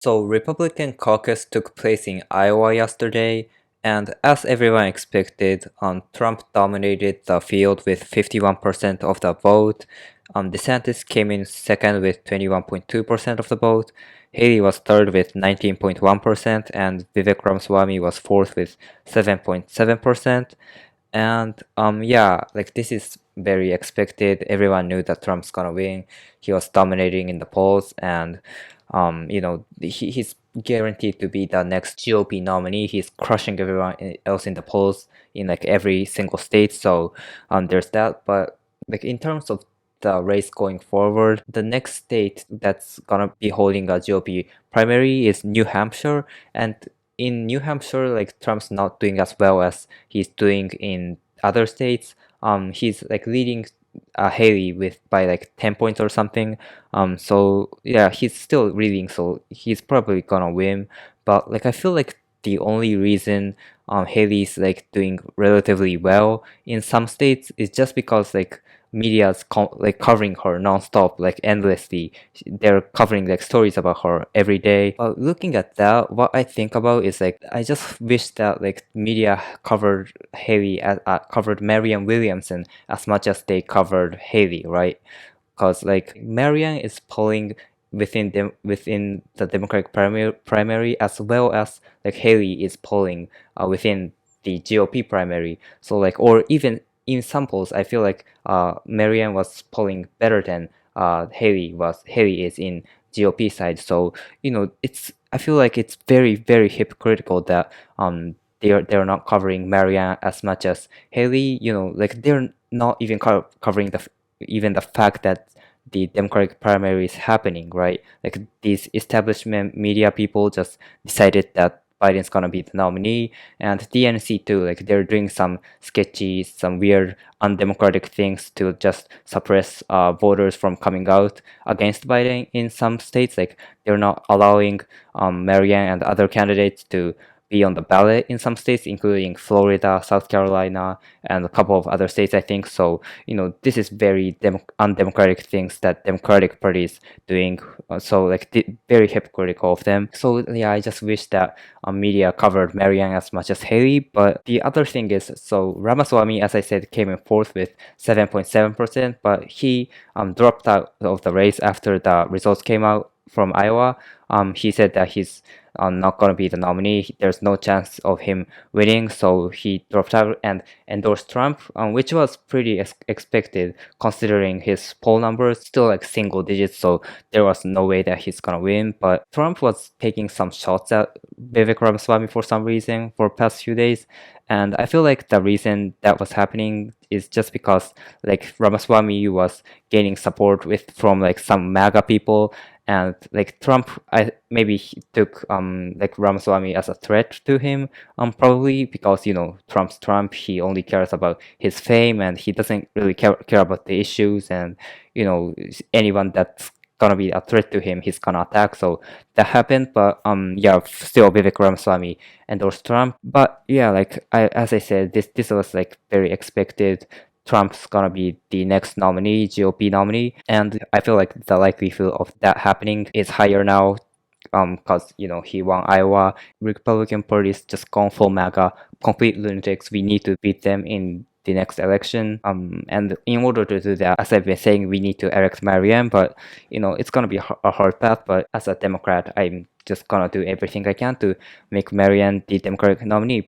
So Republican caucus took place in Iowa yesterday, and as everyone expected, Trump dominated the field with 51% of the vote. DeSantis came in second with 21.2% of the vote. Haley was third with 19.1%, and Vivek Ramaswamy was fourth with 7.7%. And yeah, like this is very expected. Everyone knew that Trump's gonna win. He was dominating in the polls, and he's guaranteed to be the next GOP nominee. He's crushing everyone else in the polls in like every single state. So there's that. But like in terms of the race going forward, the next state that's gonna be holding a GOP primary is New Hampshire, and in New Hampshire, like Trump's not doing as well as he's doing in other states. He's like leading Haley with by like 10 points or something. So yeah, he's still leading, so he's probably gonna win. But like I feel like the only reason Haley's like doing relatively well in some states is just because like media's like covering her nonstop, like endlessly. They're covering like stories about her every day. Looking at that, what I think about is like I just wish that like media covered Haley covered Marianne Williamson as much as they covered Haley, right? Because like Marianne is polling within the Democratic primary as well as like Haley is polling within the GOP primary. So like or even in some polls, I feel like Marianne was polling better than Haley is in GOP side. So it's I feel like it's very hypocritical that they're not covering Marianne as much as Haley. Like they're not even covering even the fact that the Democratic primary is happening, right? Like these establishment media people just decided that Biden's gonna be the nominee, and DNC too. Like they're doing some sketchy, some weird, undemocratic things to just suppress voters from coming out against Biden in some states. Like they're not allowing Marianne and other candidates to be on the ballot in some states, including Florida, South Carolina, and a couple of other states, I think. So, this is very undemocratic things that Democratic Party is doing. So, like, very hypocritical of them. So, yeah, I just wish that media covered Marianne as much as Haley. But the other thing is, so Ramaswamy, as I said, came in fourth with 7.7%, but he dropped out of the race after the results came out from Iowa. He said that he's not going to be the nominee. There's no chance of him winning, so he dropped out and endorsed Trump, which was pretty expected considering his poll numbers still like single digits. So there was no way that he's gonna win. But Trump was taking some shots at Vivek Ramaswamy for some reason for past few days, and I feel like the reason that was happening is just because like Ramaswamy was gaining support from like some MAGA people, and like Trump, maybe he took like Ramaswamy as a threat to him, probably because Trump's Trump. He only cares about his fame, and he doesn't really care about the issues, and anyone that's gonna be a threat to him, he's gonna attack. So that happened, but yeah, still Vivek Ramaswamy endorsed Trump. But yeah, like as I said, this was like very expected. Trump's gonna be the next nominee, GOP nominee, and I feel like the likelihood of that happening is higher now, because he won Iowa. Republican Party is just gone full MAGA, complete lunatics. We need to beat them in the next election. And in order to do that, as I've been saying, we need to elect Marianne, but it's gonna be a hard path. But as a Democrat, I'm just gonna do everything I can to make Marianne the Democratic nominee.